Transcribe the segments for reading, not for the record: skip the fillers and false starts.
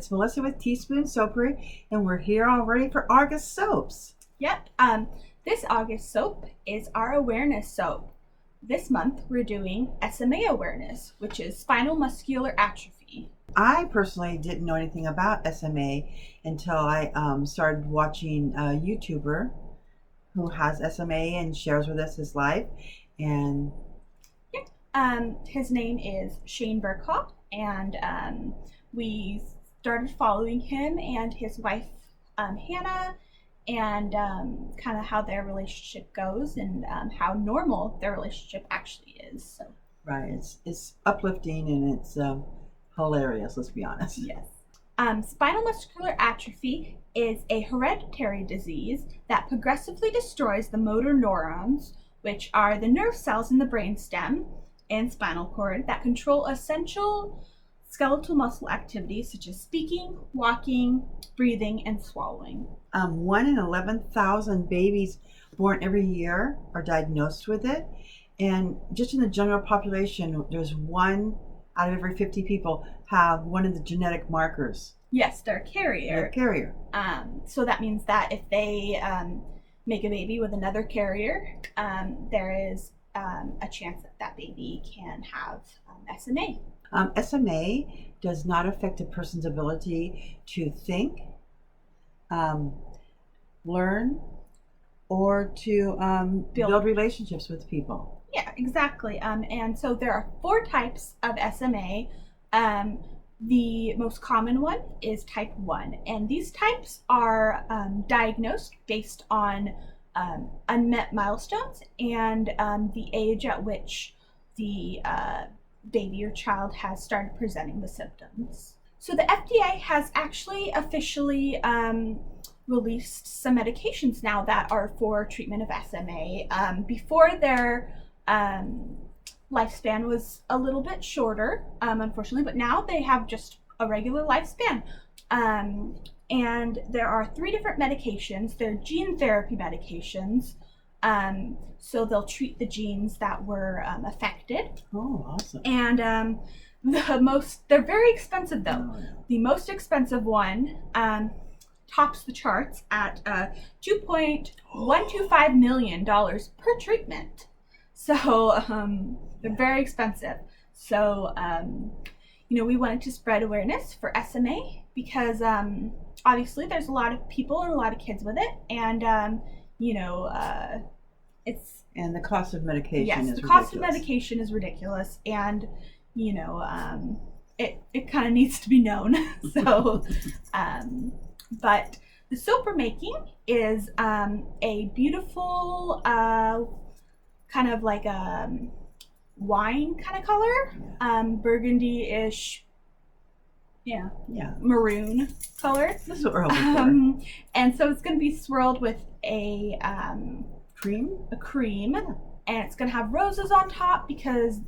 It's Melissa with Teaspoon Soapery, and we're here already for August soaps. Yep. This August soap is our awareness soap. This month we're doing SMA awareness, which is spinal muscular atrophy. I personally didn't know anything about SMA until I started watching a YouTuber who has SMA and shares with us his life. And his name is Shane Burkhoff, and we started following him and his wife Hannah, and kind of how their relationship goes, and how normal their relationship actually is. So right, it's uplifting and it's hilarious. Let's be honest. yes. Spinal muscular atrophy is a hereditary disease that progressively destroys the motor neurons, which are the nerve cells in the brainstem and spinal cord that control essential skeletal muscle activities such as speaking, walking, breathing, and swallowing. 1 in 11,000 babies born every year are diagnosed with it. And just in the general population, there's 1 out of every 50 people have one of the genetic markers. Yes, they're a carrier. They're a carrier. So that means that if they make a baby with another carrier, there is a chance that that baby can have SMA. SMA does not affect a person's ability to think, learn, or to build relationships with people. Yeah, exactly. And so there are 4 types of SMA. The most common one is type 1, and these types are diagnosed based on unmet milestones and the age at which the baby or child has started presenting the symptoms. So the FDA has actually officially released some medications now that are for treatment of SMA. Before their lifespan was a little bit shorter, unfortunately, but now they have just a regular lifespan. And there are 3 different medications. They're gene therapy medications. So they'll treat the genes that were affected. Oh, awesome. And they're very expensive though. Oh, yeah. The most expensive one tops the charts at $2.125 million per treatment. So they're very expensive. So, we wanted to spread awareness for SMA because obviously there's a lot of people and a lot of kids with it. And, it's... And the cost of medication is ridiculous. Yes, the cost of medication is ridiculous. And, it kind of needs to be known. So, but the soap we're making is a beautiful... kind of like a wine kind of color, burgundy-ish, maroon color. That's what we're hoping for. And so it's going to be swirled with a cream, and it's going to have roses on top because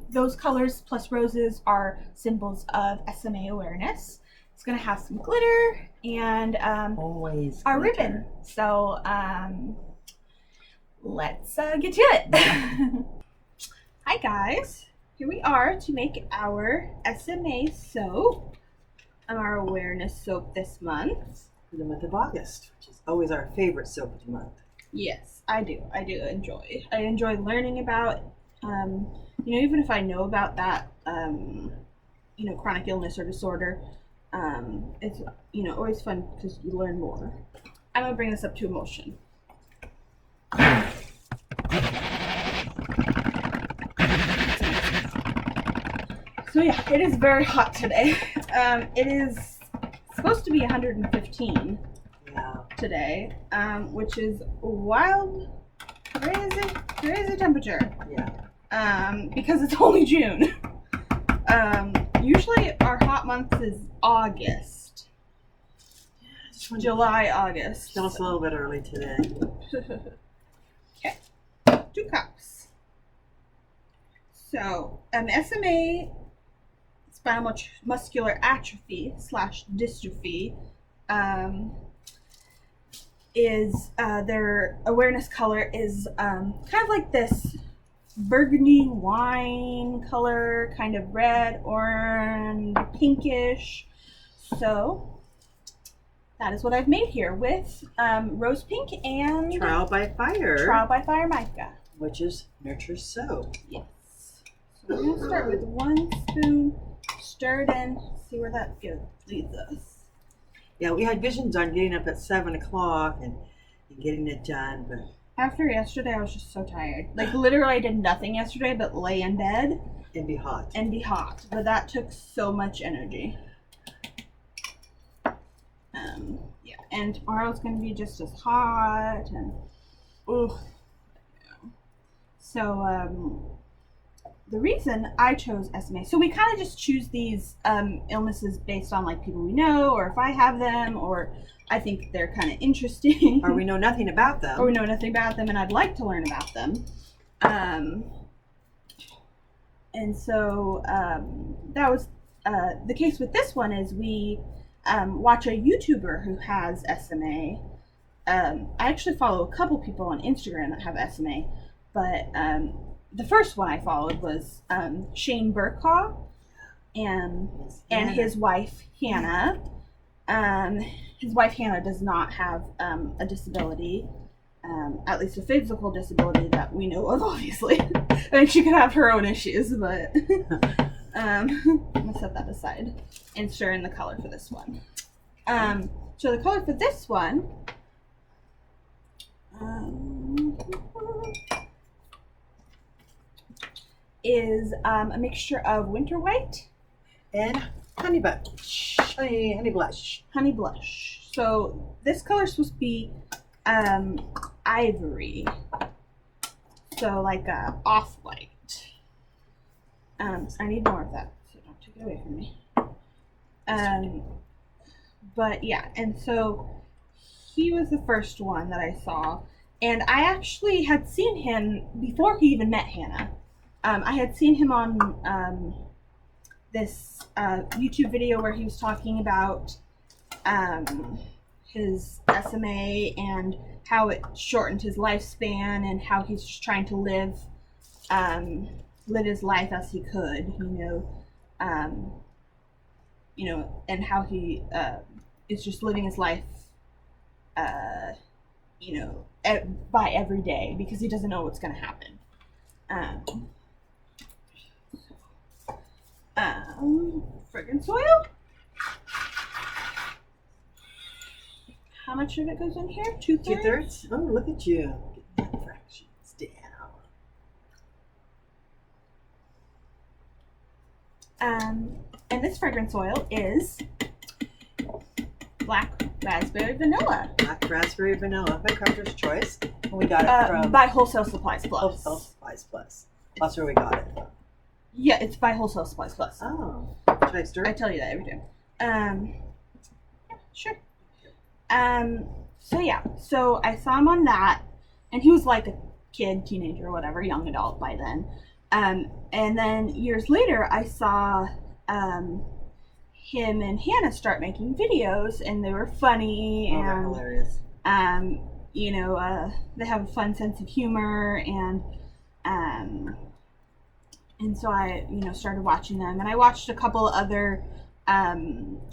those colors plus roses are symbols of SMA awareness. It's going to have some glitter and always our glitter. ribbon. So let's get to it. Hi guys, here we are to make our SMA soap, our awareness soap this month. For the month of August, which is always our favorite soap of the month. Yes, I do enjoy. I enjoy learning about, even if I know about that, chronic illness or disorder, it's, always fun because you learn more. I'm gonna bring this up to emotion. So yeah, it is very hot today. It is supposed to be 115 today, which is wild, crazy temperature. Yeah. Because it's only June. Usually our hot month is August. July, August. Still a little bit early today. Okay, 2 cups. So, SMA, spinal muscular atrophy / dystrophy, is their awareness color is kind of like this burgundy wine color, kind of red, orange, pinkish. So that is what I've made here with rose pink and Trial by Fire, mica. which is Nurture Soap. Yes. So we're going to start with 1 spoon, stir it in, see where that leads us. Yeah, we had visions on getting up at 7 o'clock and getting it done, but after yesterday, I was just so tired. Like, literally, I did nothing yesterday but lay in bed. And be hot. But that took so much energy. Yeah, and tomorrow's going to be just as hot, and ooh. So, the reason I chose SMA, so we kind of just choose these illnesses based on, like, people we know, or if I have them, or I think they're kind of interesting. Or we know nothing about them. And I'd like to learn about them. And so that was the case with this one is we watch a YouTuber who has SMA. I actually follow a couple people on Instagram that have SMA, but the first one I followed was Shane Burkaw and his wife Hannah. His wife Hannah does not have a disability, at least a physical disability that we know of, obviously. I mean, she could have her own issues, but I'm gonna set that aside and stir in the color for this one. So the color for this one is a mixture of winter white and honey blush. Honey blush. So this color is supposed to be ivory. So like a off-white. I need more of that, so don't take it away from me. But yeah, and so he was the first one that I saw. And I actually had seen him before he even met Hannah. I had seen him on this YouTube video where he was talking about his SMA and how it shortened his lifespan and how he's just trying to live his life as he could, and how he is just living his life, by every day because he doesn't know what's going to happen. Fragrance oil. How much of it goes in here? 2/3? 2/3? Oh, look at you. Getting the fractions down. And this fragrance oil is Black Raspberry Vanilla. Black Raspberry Vanilla by Crafter's Choice. And we got it from by Wholesale Supplies Plus. Wholesale Supplies Plus. That's where we got it from. Yeah, it's by Wholesale Supplies Plus. Oh. Should I stir? I tell you that every time. Yeah, sure. So I saw him on that, and he was like a kid, teenager, whatever, young adult by then. And then years later, I saw him and Hannah start making videos, and they were funny, they're and hilarious. they have a fun sense of humor, and so I, started watching them, and I watched a couple other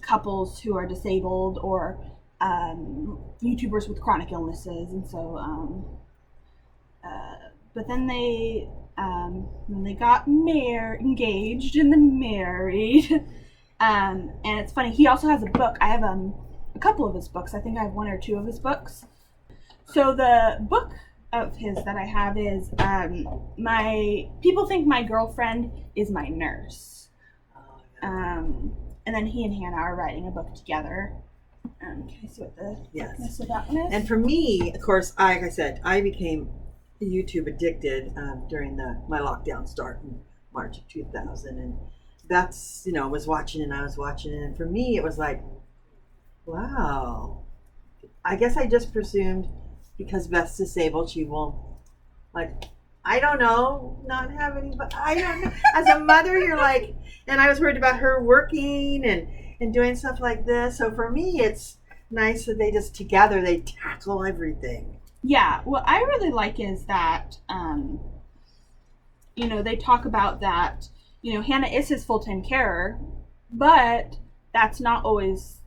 couples who are disabled or YouTubers with chronic illnesses, and so but then they got engaged and then married. And it's funny, he also has a book. I have a couple of his books. I think I have 1 or 2 of his books. So the book of his that I have is people think my girlfriend is my nurse. And then he and Hannah are writing a book together. Can I see what the thickness of that one is? And for me, of course, like I said, I became YouTube addicted during my lockdown start in March of 2000, and that's I was watching and for me it was like, wow, I guess I just presumed because Beth's disabled she will, like, I don't know, not have any, but I don't know. As a mother, you're like, and I was worried about her working and doing stuff like this, so for me it's nice that they just together they tackle everything. Yeah, what I really like is that, they talk about that, Hannah is his full-time carer, but that's not always,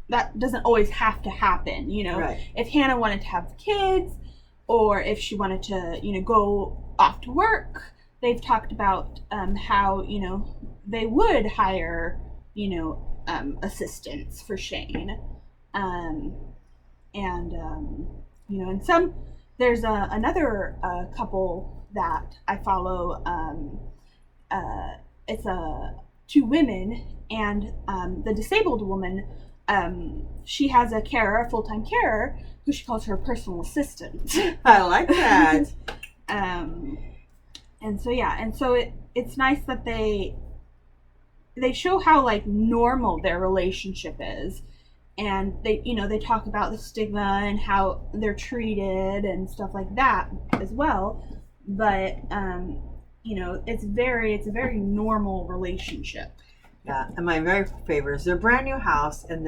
that doesn't always have to happen. Right. If Hannah wanted to have kids, or if she wanted to, go off to work, they've talked about how, they would hire, assistants for Shane. And some, there's another couple that I follow. It's two women, and the disabled woman, she has a carer, a full-time carer, who she calls her personal assistant. I like that. And so it's nice that they show how like normal their relationship is, and they talk about the stigma and how they're treated and stuff like that as well. But it's a very normal relationship. Yeah, and my very favorite is their brand new house, and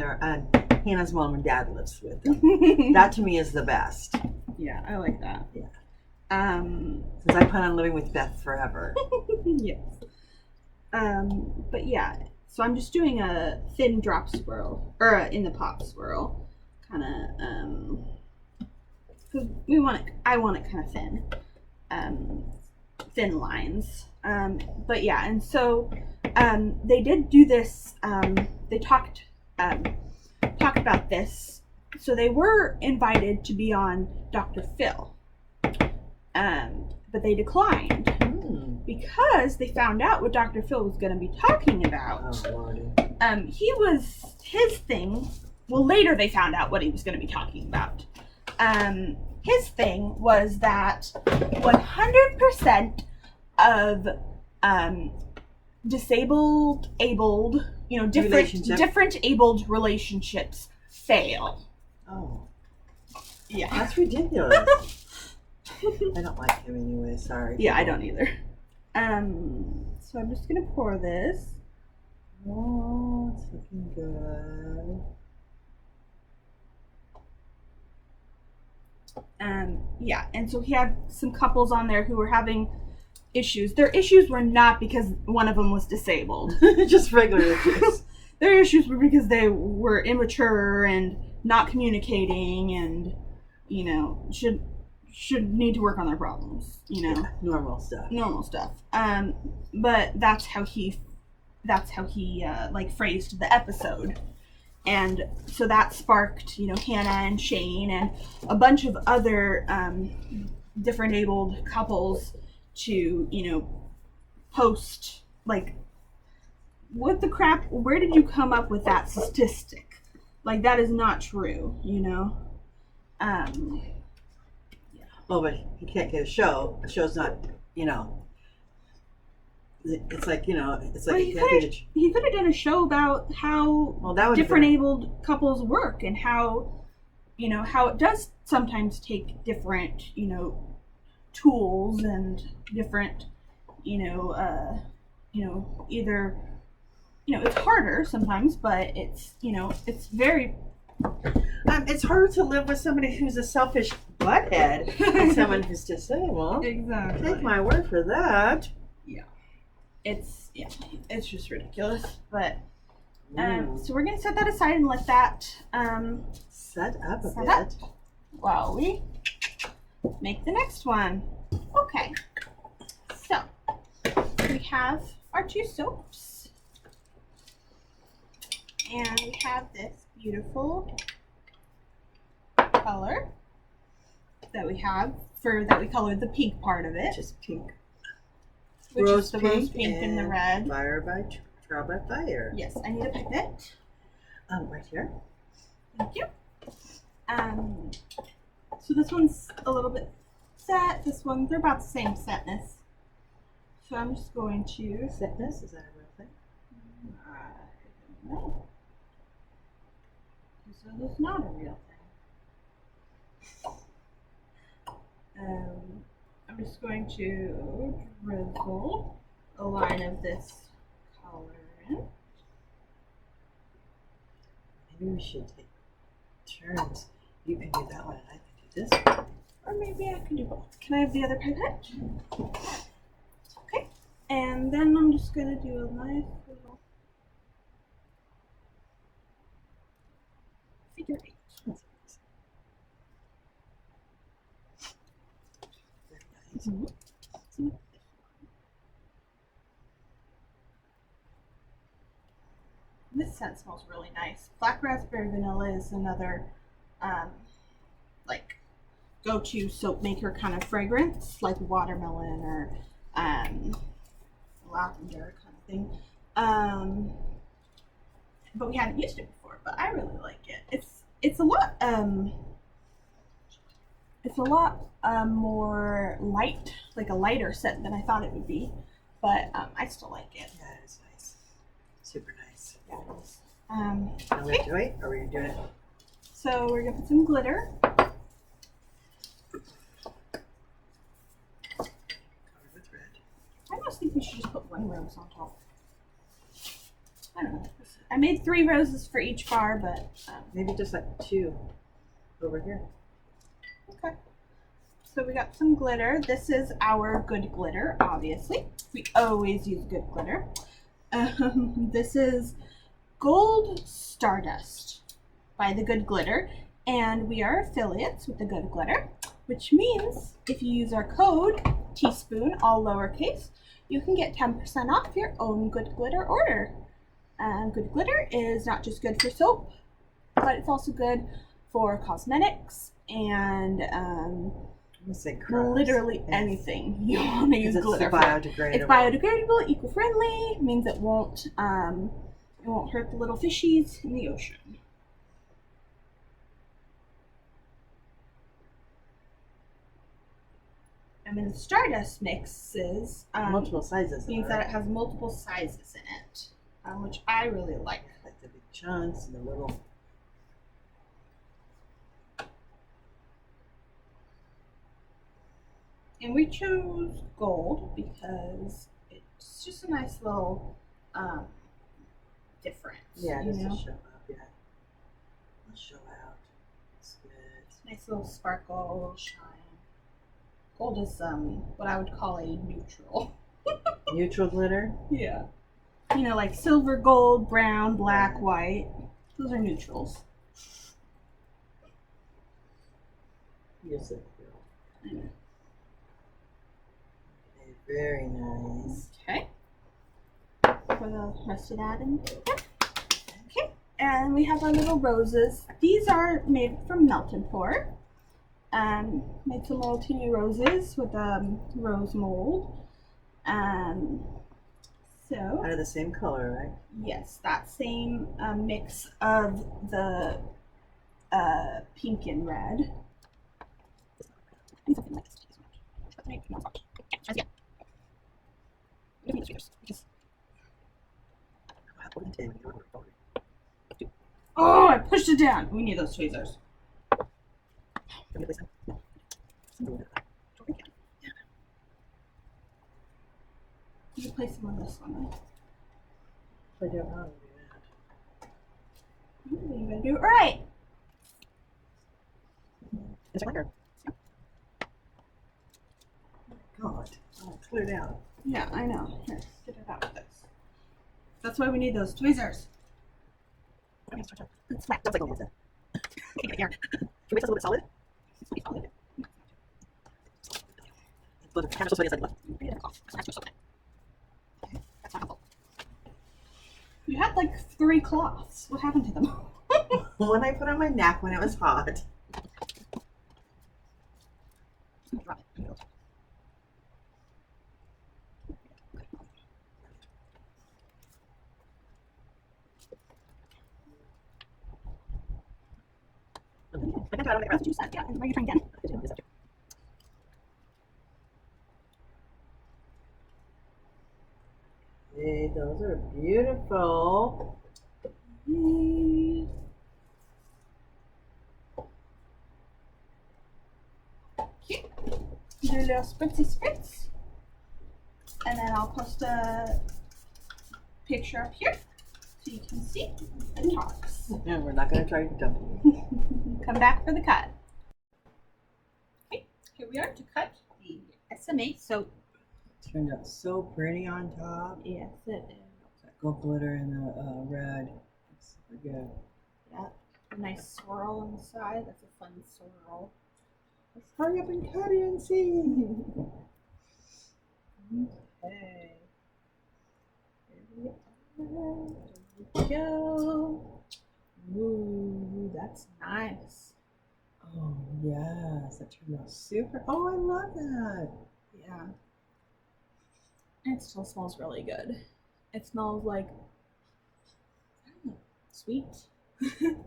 Hannah's mom and dad lives with them. That to me is the best. Yeah, I like that. Yeah. Since I plan on living with Beth forever. Yes. But yeah, so I'm just doing a thin drop swirl, or in the pop swirl, kind of, because I want it kind of thin lines. But yeah, and so they did do this. They talked about this. So they were invited to be on Dr. Phil, but they declined because they found out what Dr. Phil was going to be talking about. Oh, Lordy. His thing. Well, later they found out what he was going to be talking about. His thing was that 100% of abled, different abled relationships fail. Oh. Yeah. That's ridiculous. I don't like him anyway, sorry. Yeah, I don't either. So I'm just gonna pour this. Oh, it's looking good. Yeah, and so he had some couples on there who were having issues. Their issues were not because one of them was disabled. Just regular issues. Their issues were because they were immature and not communicating, and should need to work on their problems. Yeah, normal stuff. But that's how he like phrased the episode. And so that sparked, Hannah and Shane and a bunch of other different abled couples to, post, like, what the crap, where did you come up with that statistic? Like, that is not true, Yeah. Oh, but he can't get a show. A show's not, it's like, it's like he could have done a show about how different abled couples work, and how it does sometimes take different tools and different either it's harder sometimes, but it's it's very it's harder to live with somebody who's a selfish butthead than someone who's disabled. Exactly. Take my word for that. It's just ridiculous. But so we're gonna set that aside and let that set up a bit while we make the next one. Okay, so we have our two soaps, and we have this beautiful color that we colored the pink part of it. Just pink. Which is the rose pink and the red. Fire by Trial by Fire. Yes, I need a pipette. Right here. Thank you. So this one's a little bit set. This one, they're about the same setness. So I'm just going to... Setness? Is that a real thing? I don't know. So that's not a real thing. I'm just going to drizzle a line of this color in. Maybe we should take turns. You can do that one and I can do this one. Or maybe I can do both. Can I have the other pipette? Okay. And then I'm just going to do a nice little This scent smells really nice. Black raspberry vanilla is another like go-to soap maker kind of fragrance, like watermelon or lavender kind of thing. But we haven't used it before, but I really like it. It's a lot more light, like a lighter scent than I thought it would be, but I still like it. Yeah, it's nice. Super nice. Yeah, it is. Are we doing it? Or are we doing it? So we're gonna put some glitter. Covered with red. I almost think we should just put one rose on top. I don't know. I made 3 roses for each bar, but Maybe just like 2 over here. okay. So we got some glitter. This is our good glitter, obviously. We always use good glitter. This is Gold Stardust by the Good Glitter, and we are affiliates with the Good Glitter, which means if you use our code teaspoon, all lowercase, you can get 10% off your own Good Glitter order. Good glitter is not just good for soap, but it's also good for cosmetics and literally anything you want to use glitter for. Biodegradable. It's biodegradable, eco-friendly, means it won't hurt the little fishies in the ocean. And then the Stardust mixes multiple sizes. means that it has multiple sizes in it, which I really like. Like the big chunks and the little. And we chose gold because it's just a nice little difference. Yeah, just you know? to show up. Yeah, let's show out. It's good. It's a nice little sparkle, shine. Gold is what I would call a neutral. Neutral glitter. Yeah. You know, like silver, gold, brown, black, white. Those are neutrals. Use it. Okay, very nice. Okay. For the rest of that in there. Okay. And we have our little roses. These are made from melt and pour. Made some little teeny roses with rose mold. So Out of the same color, right? yes, that same mix of the pink and red. Oh, I pushed it down. We need those tweezers. You can place them on this one. I don't know. You're gonna do it right. It's like her. God, oh, cleared out. Yeah, I know. Here, get it out with this. That's why we need those tweezers. It's flat. Don't like almost that. Okay, here. Can we make this a little bit solid? But the camera's supposed to be inside. That's not helpful. You had like 3 cloths. What happened to them? One I put on my neck when it was hot. That's what you said. Yeah, and why are you trying again? Hey, those are beautiful. Yay. Okay. Do a little spritzy spritz. And then I'll post a picture up here so you can see the talks. And we're not going to try to dump it. Come back for the cut. Okay, here we are to cut the SMA soap. Turned out so pretty on top. Yes, it is. That gold glitter and the red. It's super good. Yeah, a nice swirl on the side. That's a fun swirl. Let's hurry up and cut it and see. Okay. Here we go. Ooh, that's nice. Oh, yes. That turned out super. Oh, I love that. Yeah. And it still smells really good. It smells like, I don't know, sweet. Kind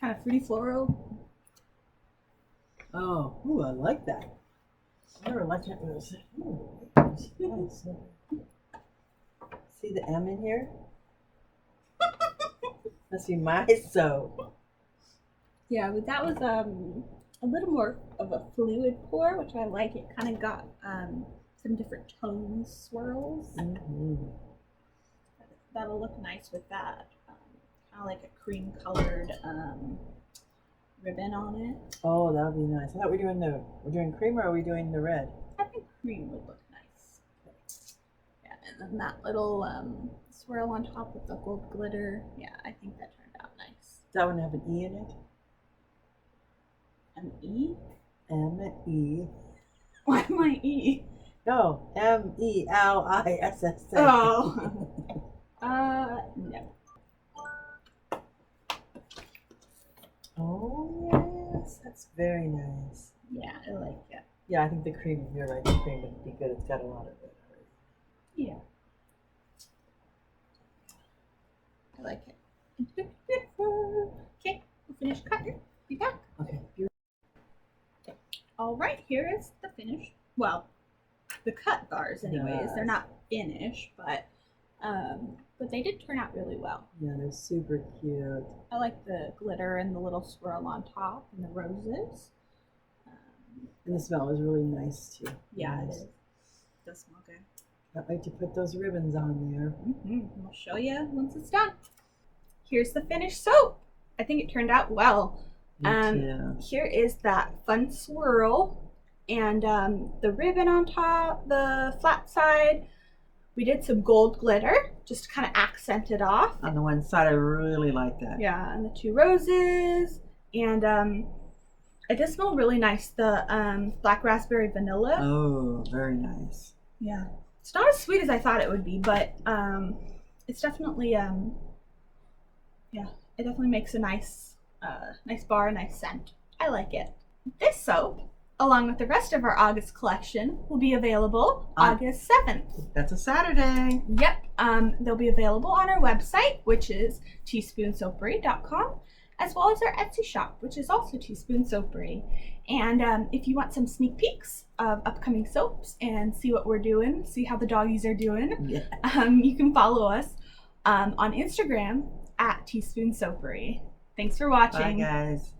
of fruity floral. Oh, ooh, I like that. I never liked it when it was. See the M in here? Must be my soap. Yeah, but that was a little more of a fluid pour, which I like. It kind of got some different tone swirls. Mm-hmm. That'll look nice with that. Kind of like a cream colored ribbon on it. Oh, that would be nice. I thought we're doing cream, or are we doing the red? I think cream would look nice. Yeah, and then that little swirl on top with the gold glitter. Yeah, I think that turned out nice. Does that one have an E in it? An E? M-E. Why am I E? No, M-E-L-I-S-S. Oh. No. Oh, yes. That's very nice. Yeah, I like it. Yeah, I think the cream, you're right, the cream would be good. It's got a lot of it already. Yeah. I like it. Okay, we'll finish cutting. Be back. Okay. All right, here is the finish. Well, the cut bars, anyways. Yes. They're not finished, but they did turn out really well. Yeah, they're super cute. I like the glitter and the little swirl on top and the roses. And the smell is really nice too. Yeah, Nice. it is. It does smell good. Can't wait to put those ribbons on there. Mm-hmm. I'll show you once it's done. Here's the finished soap. I think it turned out well. Me too. Here is that fun swirl and the ribbon on top, the flat side. We did some gold glitter just to kind of accent it off. On the one side, I really like that. Yeah, and the two roses. And it does smell really nice. The black raspberry vanilla. Oh, very nice. Yeah. It's not as sweet as I thought it would be, but it's definitely yeah, it definitely makes a nice bar, a nice scent. I like it. This soap, along with the rest of our August collection, will be available August 7th. That's a Saturday. Yep. They'll be available on our website, which is teaspoonsoapery.com, as well as our Etsy shop, which is also Teaspoon Soapery. And if you want some sneak peeks of upcoming soaps and see what we're doing, see how the doggies are doing, Yeah. you can follow us on Instagram at Teaspoon Soapery. Thanks for watching. Bye, guys.